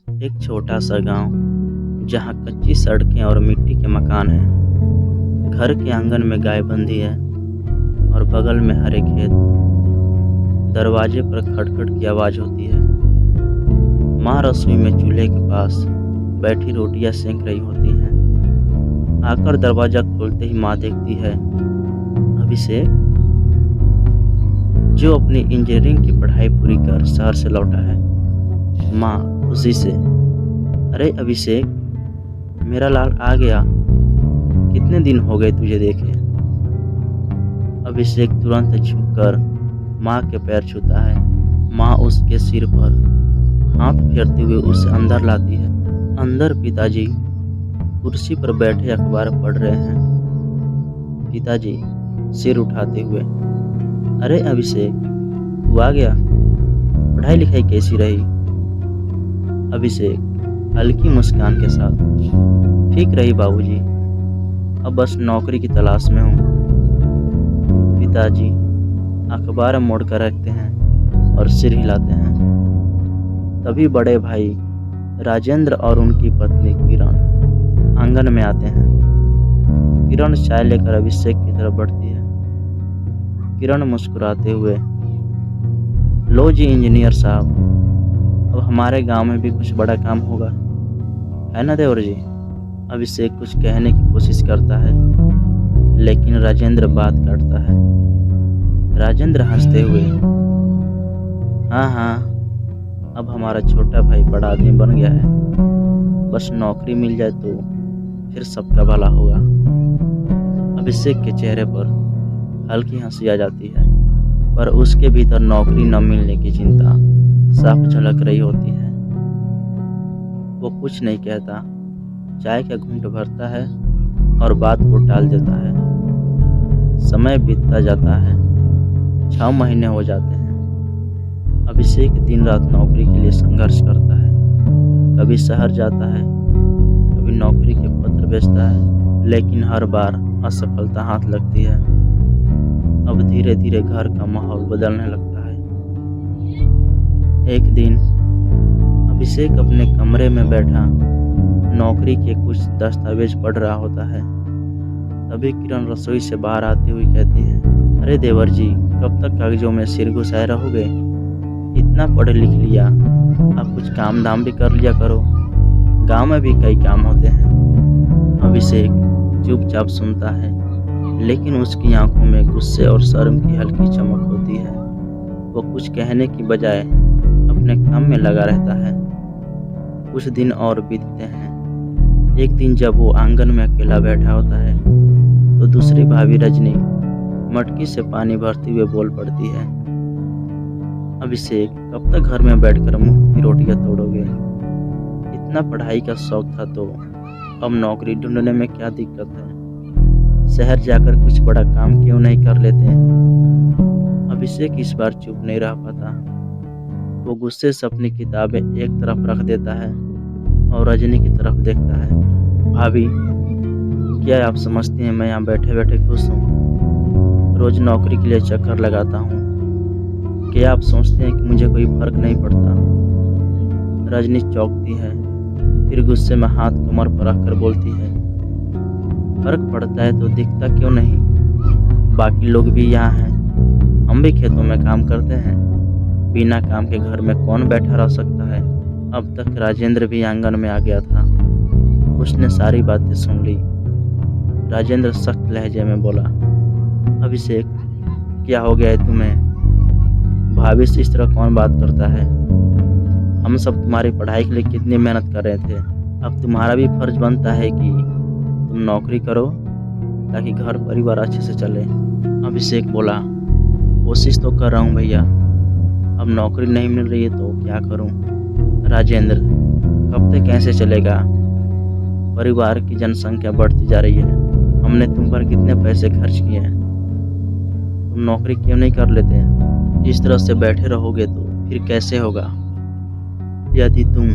एक छोटा सा गांव जहां कच्ची सड़कें और मिट्टी के मकान हैं। घर के आंगन में गाय बंधी है और बगल में हरे खेत। दरवाजे पर खटखट की आवाज होती है। माँ रसोई में चूल्हे के पास बैठी रोटियां सेंक रही होती हैं। आकर दरवाजा खोलते ही माँ देखती है अभिषेक, जो अपनी इंजीनियरिंग की पढ़ाई पूरी कर शहर से लौटा है। माँ खुशी से, अरे अभिषेक, मेरा लाल आ गया, कितने दिन हो गए तुझे देखे। अभिषेक तुरंत झुककर माँ के पैर छूता है। माँ उसके सिर पर हाथ फेरते हुए उसे अंदर लाती है। अंदर पिताजी कुर्सी पर बैठे अखबार पढ़ रहे हैं। पिताजी सिर उठाते हुए, अरे अभिषेक, तू आ गया, पढ़ाई लिखाई कैसी रही। अभिषेक हल्की मुस्कान के साथ, ठीक रही बाबूजी, अब बस नौकरी की तलाश में हूँ। पिताजी अखबार मोड़ कर रखते हैं और सिर हिलाते हैं। तभी बड़े भाई राजेंद्र और उनकी पत्नी किरण आंगन में आते हैं। किरण चाय लेकर अभिषेक की तरफ बढ़ती है। किरण मुस्कुराते हुए, लो जी इंजीनियर साहब, अब हमारे गांव में भी कुछ बड़ा काम होगा, है ना देवर जी। अभिषेक कुछ कहने की कोशिश करता है, लेकिन राजेंद्र बात काटता है। राजेंद्र हंसते हुए, हाँ हाँ, अब हमारा छोटा भाई बड़ा आदमी बन गया है, बस नौकरी मिल जाए तो फिर सबका भला होगा। अभिषेक के चेहरे पर हल्की हंसी आ जाती है, पर उसके भीतर नौकरी न मिलने की चिंता साफ झलक रही होती है। वो कुछ नहीं कहता, चाय का घूंट भरता है और बात को टाल देता है। समय बीतता जाता है, 6 महीने हो जाते हैं। अभिषेक दिन रात नौकरी के लिए संघर्ष करता है। कभी शहर जाता है, कभी नौकरी के पत्र भेजता है, लेकिन हर बार असफलता हाथ लगती है। अब धीरे धीरे घर का माहौल बदलने लगता है। एक दिन अभिषेक अपने कमरे में बैठा नौकरी के कुछ दस्तावेज पढ़ रहा होता है। तभी किरण रसोई से बाहर आती हुई कहती है, अरे देवर जी, कब तक कागजों में सिर घुसाए रहोगे, इतना पढ़ लिख लिया, अब कुछ काम धाम भी कर लिया करो, गांव में भी कई काम होते हैं। अभिषेक चुपचाप सुनता है, लेकिन उसकी आंखों में गुस्से और शर्म की हल्की चमक होती है। वो कुछ कहने की बजाय अपने काम में लगा रहता है। कुछ दिन और बीतते हैं। एक दिन जब वो आंगन में अकेला बैठा होता है, तो दूसरी भाभी रजनी मटकी से पानी भरती हुए बोल पड़ती है, अभिषेक, कब तक घर में बैठकर मुफ्त की रोटियां तोड़ोगे। इतना पढ़ाई का शौक था तो अब नौकरी ढूंढने में क्या दिक्कत है, शहर जाकर कुछ बड़ा काम क्यों नहीं कर लेते। अभिषेक इस बार चुप नहीं रह पाता। वो गुस्से से अपनी किताबें एक तरफ रख देता है और रजनी की तरफ देखता है। भाभी, क्या आप समझती हैं मैं यहाँ बैठे बैठे खुश हूँ? रोज नौकरी के लिए चक्कर लगाता हूँ, क्या आप सोचते हैं कि मुझे कोई फर्क नहीं पड़ता? रजनी चौंकती है, फिर गुस्से में हाथ कमर पर रखकर बोलती है, फर्क पड़ता है तो दिखता क्यों नहीं, बाकी लोग भी यहाँ हैं, हम भी खेतों में काम करते हैं, बिना काम के घर में कौन बैठा रह सकता है। अब तक राजेंद्र भी आंगन में आ गया था। उसने सारी बातें सुन ली। राजेंद्र सख्त लहजे में बोला, अभिषेक, क्या हो गया है तुम्हें? भाभी से इस तरह कौन बात करता है? हम सब तुम्हारी पढ़ाई के लिए कितनी मेहनत कर रहे थे। अब तुम्हारा भी फर्ज बनता है कि तुम नौकरी करो ताकि घर परिवार अच्छे से चले। अभिषेक बोला, कोशिश तो कर रहा हूँ भैया, अब नौकरी नहीं मिल रही है तो क्या करूँ। राजेंद्र, कब तक कैसे चलेगा? परिवार की जनसंख्या बढ़ती जा रही है, हमने तुम पर कितने पैसे खर्च किए हैं, तुम नौकरी क्यों नहीं कर लेते? इस तरह से बैठे रहोगे तो फिर कैसे होगा? यदि तुम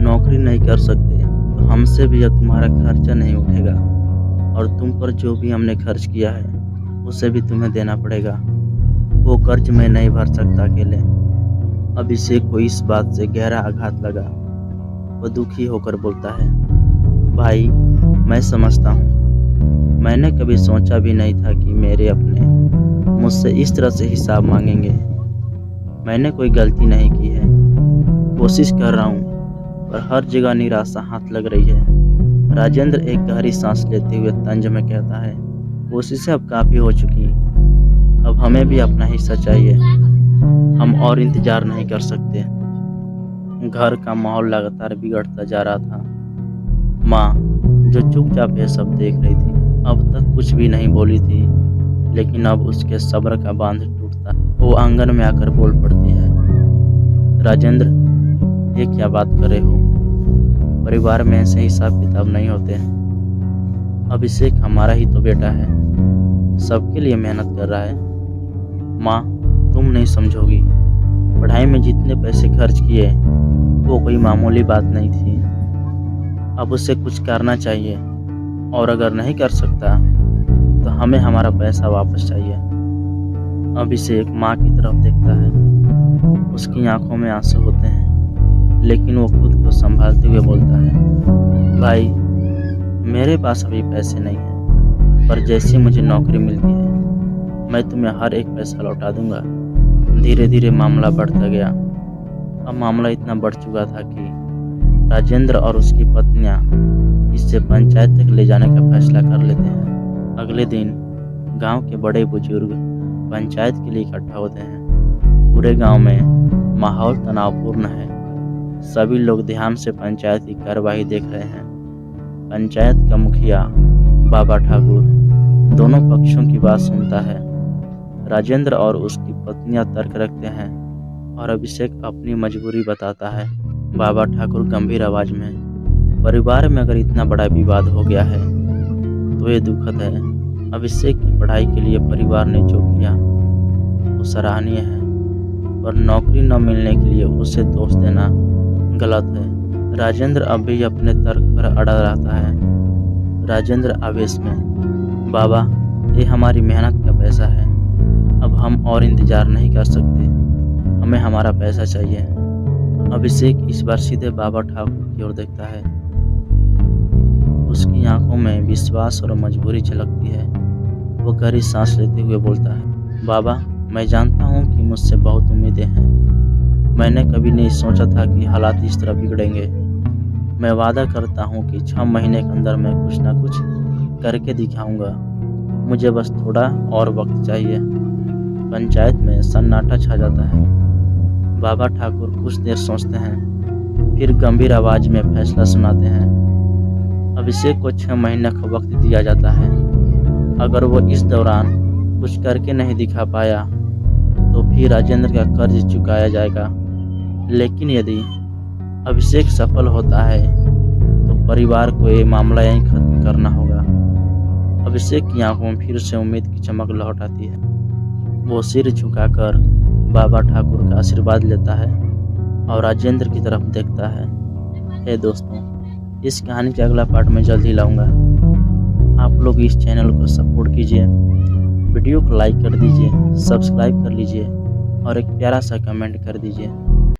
नौकरी नहीं कर सकते तो हमसे भी अब तुम्हारा खर्चा नहीं उठेगा, और तुम पर जो भी हमने खर्च किया है उसे भी तुम्हें देना पड़ेगा। वो कर्ज मैं नहीं भर सकता अकेले। अभिषेक को इस बात से गहरा आघात लगा। वह दुखी होकर बोलता है, भाई मैं समझता हूँ, मैंने कभी सोचा भी नहीं था कि मेरे अपने मुझसे इस तरह से हिसाब मांगेंगे। मैंने कोई गलती नहीं की है, कोशिश कर रहा हूँ पर हर जगह निराशा हाथ लग रही है। राजेंद्र एक गहरी सांस लेते हुए तंज में कहता है, कोशिशें अब काफ़ी हो चुकी, अब हमें भी अपना हिस्सा चाहिए, हम और इंतज़ार नहीं कर सकते। घर का माहौल लगातार बिगड़ता जा रहा था। माँ, जो चुपचाप ये सब देख रही थी, अब तक कुछ भी नहीं बोली थी, लेकिन अब उसके सब्र का बांध टूटता। वो आंगन में आकर बोल पड़ती है, राजेंद्र, ये क्या बात कर रहे हो? परिवार में ऐसे हिसाब किताब नहीं होते हैं। अभिषेक हमारा ही तो बेटा है, सबके लिए मेहनत कर रहा है। माँ, तुम नहीं समझोगी, पढ़ाई में जितने पैसे खर्च किए वो कोई मामूली बात नहीं थी। अब उसे कुछ करना चाहिए, और अगर नहीं कर सकता तो हमें हमारा पैसा वापस चाहिए। अभिषेक माँ की तरफ देखता है, उसकी आंखों में आंसू होते हैं, लेकिन वो खुद को संभालते हुए बोलता है, भाई मेरे पास अभी पैसे नहीं हैं, पर जैसी मुझे नौकरी मिलती है मैं तुम्हें हर एक पैसा लौटा दूंगा। धीरे धीरे मामला बढ़ता गया। अब मामला इतना बढ़ चुका था कि राजेंद्र और उसकी पत्नियां इससे पंचायत तक ले जाने का फैसला कर लेते हैं। अगले दिन गांव के बड़े बुजुर्ग पंचायत के लिए इकट्ठा होते हैं। पूरे गांव में माहौल तनावपूर्ण है। सभी लोग ध्यान से पंचायत की कार्यवाही देख रहे हैं। पंचायत का मुखिया बाबा ठाकुर दोनों पक्षों की बात सुनता है। राजेंद्र और उसकी पत्नियां तर्क रखते हैं और अभिषेक अपनी मजबूरी बताता है। बाबा ठाकुर गंभीर आवाज में, परिवार में अगर इतना बड़ा विवाद हो गया है तो ये दुखद है। अभिषेक की पढ़ाई के लिए परिवार ने जो किया वो सराहनीय है, पर नौकरी न मिलने के लिए उसे दोष देना गलत है। राजेंद्र अब भी अपने तर्क पर अड़ा रहता है। राजेंद्र आवेश में, बाबा ये हमारी मेहनत का पैसा है, अब हम और इंतजार नहीं कर सकते, हमें हमारा पैसा चाहिए। अभिषेक इस बार सीधे बाबा ठाकुर की ओर देखता है। उसकी आंखों में विश्वास और मजबूरी झलकती है। वो गहरी सांस लेते हुए बोलता है, बाबा मैं जानता हूँ कि मुझसे बहुत उम्मीदें हैं। मैंने कभी नहीं सोचा था कि हालात इस तरह बिगड़ेंगे। मैं वादा करता हूँ कि 6 महीने के अंदर मैं कुछ ना कुछ करके दिखाऊंगा। मुझे बस थोड़ा और वक्त चाहिए। पंचायत में सन्नाटा छा जाता है। बाबा ठाकुर कुछ देर सोचते हैं, फिर गंभीर आवाज में फैसला सुनाते हैं। अभिषेक को 6 महीने का वक्त दिया जाता है। अगर वो इस दौरान कुछ करके नहीं दिखा पाया तो फिर राजेंद्र का कर्ज चुकाया जाएगा। लेकिन यदि अभिषेक सफल होता है तो परिवार को ये मामला यहीं खत्म करना होगा। अभिषेक की आंखों में फिर से उम्मीद की चमक लौट आती है। वो सिर झुकाकर बाबा ठाकुर का आशीर्वाद लेता है और राजेंद्र की तरफ देखता है। हे दोस्तों, इस कहानी के अगला पार्ट में जल्द ही लाऊंगा। आप लोग इस चैनल को सपोर्ट कीजिए, वीडियो को लाइक कर दीजिए, सब्सक्राइब कर लीजिए और एक प्यारा सा कमेंट कर दीजिए।